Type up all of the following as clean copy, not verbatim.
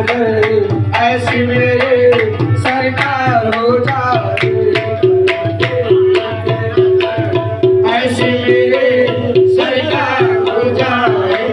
नजर ऐसी मेरे सरकार हो जाए, ऐसी मेरे सरकार हो जाए,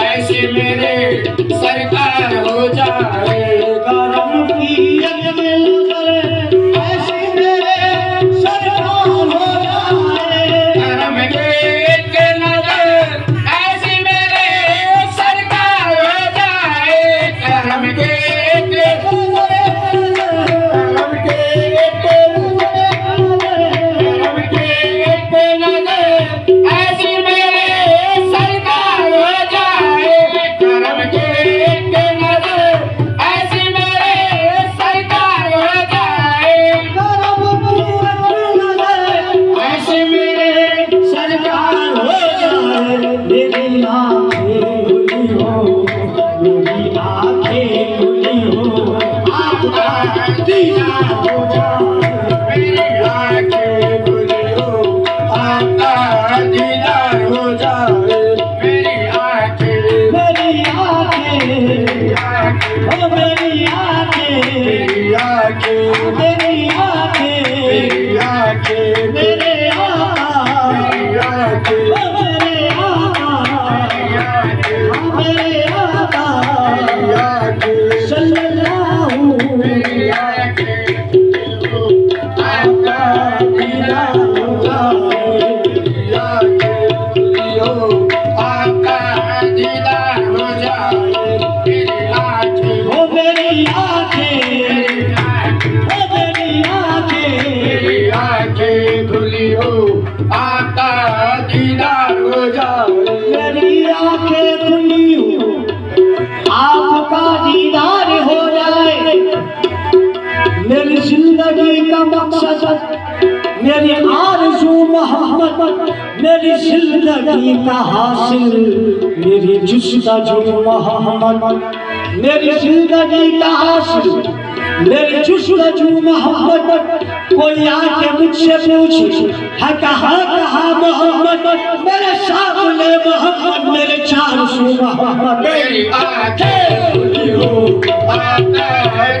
ऐसी मेरे सरकार हो जाए। करम की मेरी आरज़ू मोहब्बत, मेरी जिंदगी का हासिल, मेरी जुस्ताजू मोहब्बत, मेरी जिंदगी का हासिल, मेरी जुस्ताजू मोहब्बत। कोई आके मुझसे पूछे है कहाँ मोहब्बत, मेरे सामने मोहब्बत, मेरे 400 मोहब्बत। मेरी आंखें खुली हो आपका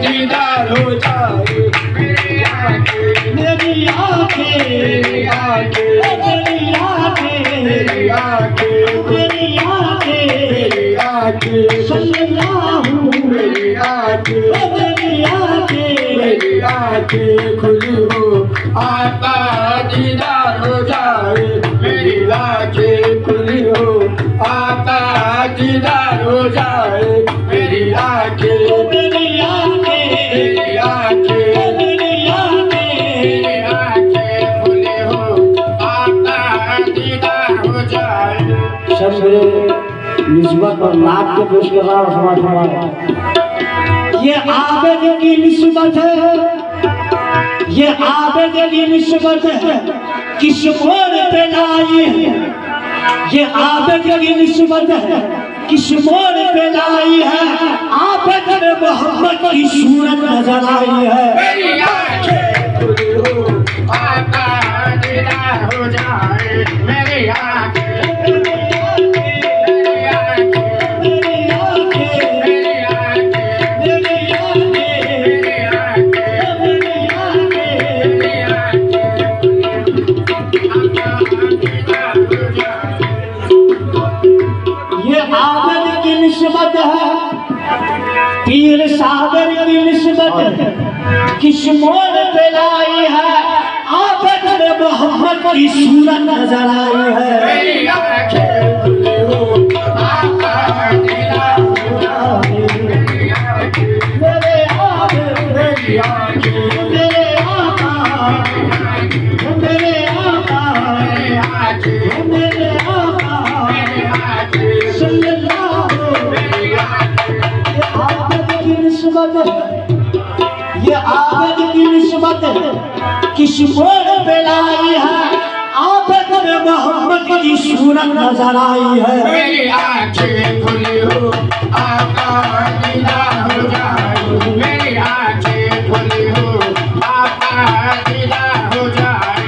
दीदार हो जाए, मेरी आंखें, मेरी आंखें, मेरी आंखें, मेरी आंखें, मेरी आंखें, मेरी आंखें, मेरी आंखें, सल्लल्लाहु, मेरी आंखें, मेरी आंखें, मेरी आंखें खुली हो आपका दीदार हो जाए, मेरी आंखें खुली हो आपका दीदार हो जाए, मेरी आंखें, मेरी आंखें, मेरी आंखें, मेरी आंखें, मेरी आंखें खुली हो आपका दीदार हो जाए। सब निस्बत और नाक के पेश कर रहा हूँ। ये आबद की निस्बत है, ये आबद की निस्बत है, किस मोड़ पे लाई है। ये आबद की निस्बत है, किस मोड़ पे लाई है। आबद में मोहम्मद की सूरत नजर आई है। मेरी आंखें खुली हो आपका दीदार हो जाए, मेरी आंखें, पीर सागर की निस्बत किस मोड़ पे लाई है। आबद में मोहम्मद की सूरत नजर आई है। मेरी आंखें खुली हो आपका दीदार हो जाए, मेरी आंखें, मेरे आबद, मेरी आंखें, मेरे आका, मेरे आका, मेरी आंखें, मेरे आका, मेरी आंखें, सल्लल्लाहु, मेरी आंखें, ये आबद की निस्बत है, ये आबद की निस्बत है, किस मोड़ पे लाई है। आबद में मोहम्मद की सूरत नजर आई है। मेरी आंखें खुली हो आपका दीदार हो जाए, मेरी आंखें खुली हो आपका दीदार हो जाए,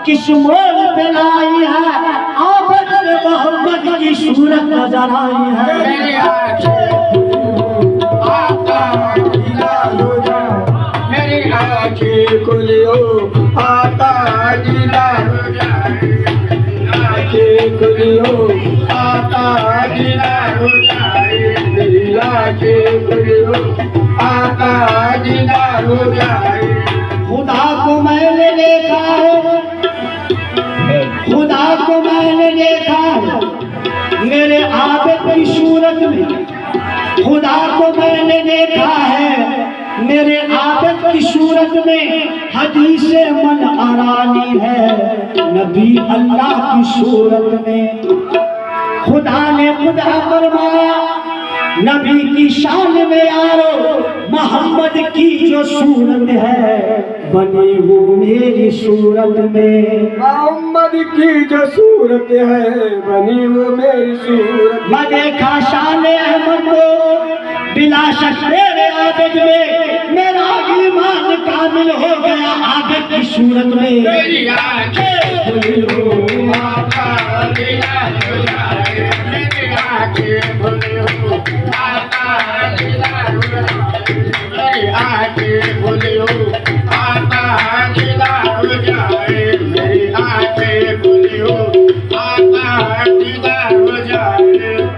किस मोड़ पे लाई है, आबद में मोहम्मद की सूरत नजर आई है। मेरी आंखें आका दीदार हो जाए, मेरी आंखें खुलियो आका दीदार हो जाए, आंखें खुलियो आका दीदार हो जाए, मेरी आंखें खुलियो आका दीदार हो जाए। खुदा को मैंने देखा है, खुदा को मैंने देखा है मेरे आबिद की सूरत में, खुदा को मैंने देखा है मेरे आबिद की सूरत में। हदीसे मन आरानी है नबी अल्लाह की सूरत में। खुदा ने खुदा फरमाया नबी की शान में यारो, मोहम्मद की जो सूरत है बनी वो मेरी सूरत में। मोहम्मद की जो सूरत है बनी वो मेरी सूरत। मैं देखा शान अहमद को बिला शक मेरे आबिद में, मेरा ईमान कामिल हो गया आबिद की सूरत में। मेरी आंखें खुलियो आका दीदार हो जाए, मेरी आंखें खुलियो आका दीदार हो जाए, मेरी आंखें खुलियो आका दीदार हो जाए, मेरी आंखें खुलियो आका दीदार हो जाए।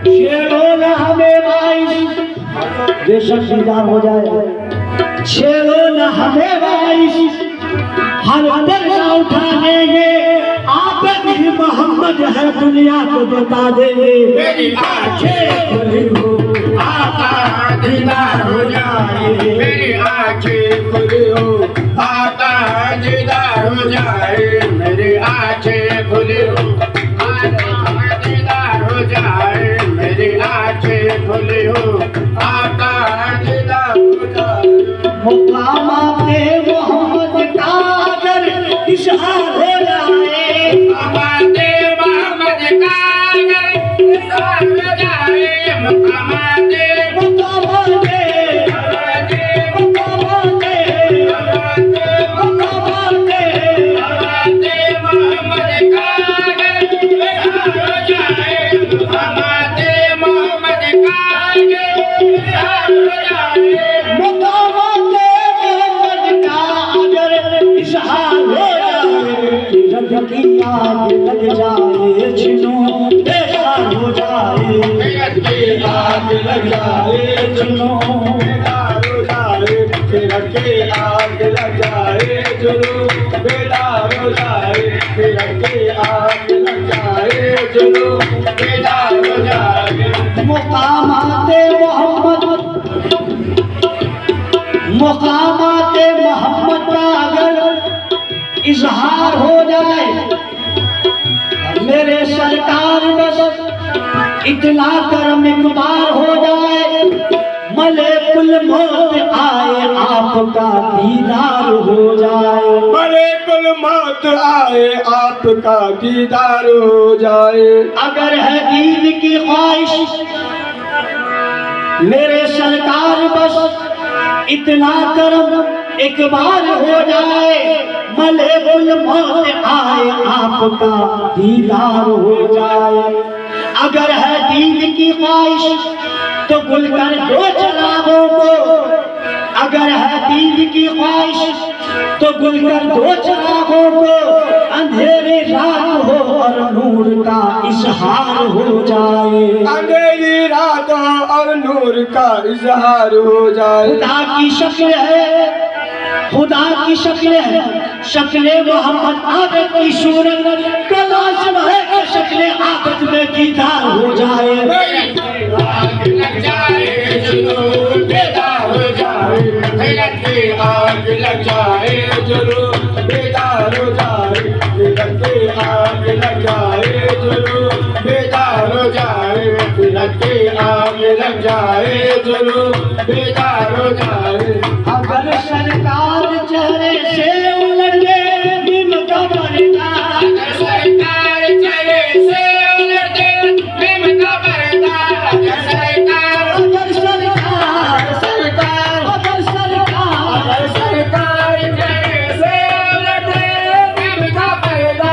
शेरों ने हमें बाइश बेशक दीदार हो जाए, शेरों ने हमें बाइश हर दर्जा उठाने आबिद ही मोहम्मद है दुनिया को बता देंगे। मेरी आंखें खुलियो आका दीदार हो जाए, मेरी आंखें खुलियो आका दीदार हो जाए, मेरी आंखें खुलियो आका दीदार हो जाए, मेरी आंखें खुलियो आका दीदार हो जाए। मुकामाते मोहम्मद का अगर इशहार हो जाए, मुकामाते मोहम्मद का अगर इशहार हो जाए, मुकामाते मुकामाते मुकामाते मुकामाते मोहम्मद का अगर इशहार हो जाए, मुकामाते मोहम्मद का अगर इशहार हो जाए। मुकामाते मोहम्मद का अगर इशहार हो जाए, रब की आग लग जाए, छिनो बेकार हो जाए, मेरठ की आग लग जाए, छिनो बेदार हो जाए, मेरठ की आग लग जाए, जुनू बेदार हो जाए, मेरठ की आग लग जाए, जुनू बेदार हो जाए। मुकामाते मोहम्मद, मुकामाते मोहम्मद का अगर इजहार हो जाए, मेरे सरकार बस इतना करम इकबार हो जाए, मलेकुल मौत आए आपका दीदार हो जाए। मलेकुल मौत आए आपका दीदार हो जाए। अगर है दीद की ख्वाहिश मेरे सरकार बस इतना करम एक बार हो जाए, मलेकुल मौत आए आपका दीदार हो जाए। अगर है दीद की ख्वाहिश तो गुल कर दो चरागों को, अगर है दीद की ख्वाहिश तो गुल कर दो चरागों को, अंधेरे रात हो और नूर का इजहार हो जाए। अंधेरी रात और नूर का इजहार हो जाए। खुदा की शक्ल है, खुदा की शक्ल है, शक्ल मोहम्मद आबिद की सूरत का लाजम है कि शक्ल आबिद में दीदार हो जाए। आग लग जाए, जुनून बेदार हो जाए, मेरठ की आग लग जाए, जुनून बेदार हो जाए, मेरठ की आग लग जाए, जुनून बेदार हो जाए, मेरठ की आग लग जाए, जुनून बेदार हो जाए। अगर सरकार चेहरे से उलटे बिन कबरदा, अगर सरकार चले से उलटे बिम का पर्दा, अगर सरकार अगर सरकार सरकार अगर सरकार अगर सरकार चले से उलटे बिम का पर्दा,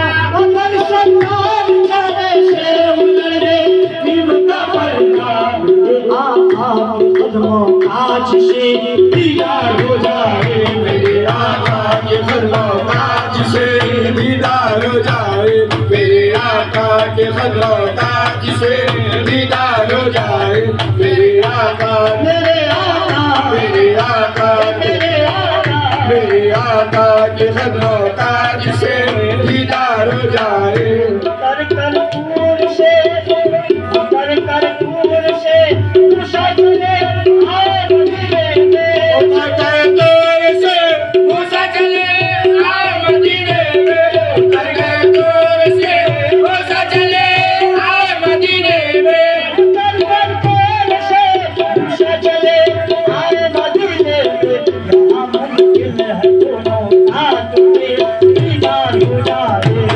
काज से दीदार हो जाए मेरे आका के खदमों ताज से दीदार हो जाए मेरे आका के खदमों ताज से दीदार हो जाए मेरे आका मेरे आका मेरे आका मेरे आका के खदमों ताज से दीदार हो जाए कर कर दूर से तू सजने आए मदीने में उतर तोर से मूसा चले आए मदीने में उतर तोर से मूसा चले आए मदीने में कर कर दूर से तू सजने आए मदीने में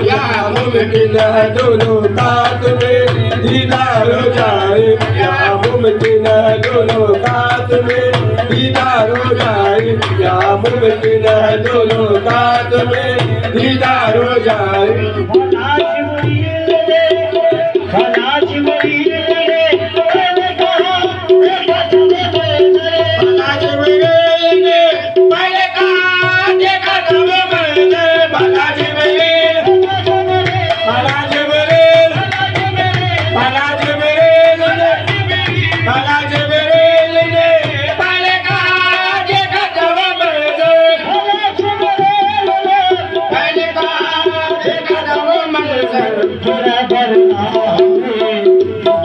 यहाँ मुमकिन है दोनों हाथ में दीदार हो जाए या मुमकिन है दोनों कात में दीदार हो जाए या मुमकिन है दोनों कात में दीदार हो जाए या मुमकिन है दोनों कात में दीदार हो जाए भला जिब्रील ने मैंने कहा देखा तुझे मैंने भला जिब्रील ने पहले कहा देखा तब मैंने भला जिब्रील भला जिब्रील भला जिब्रील ने भला जिब्रील ने पहले कहा देखा तब मैंने पहले कहा देखा तब मैंने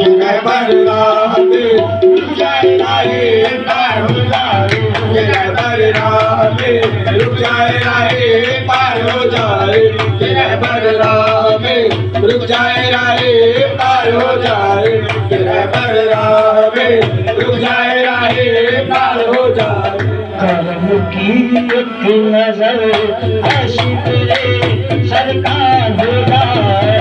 ये बरना में रुक जाए राहे पार हो जाए ये बरना में रुक जाए राहे पार हो जाए ये बरना में रुक जाए राहे पार हो जाए ये बरना में रुक जाए राहे पार हो जाए करम की एक नजर ऐसी तेरे सरकार हो जाए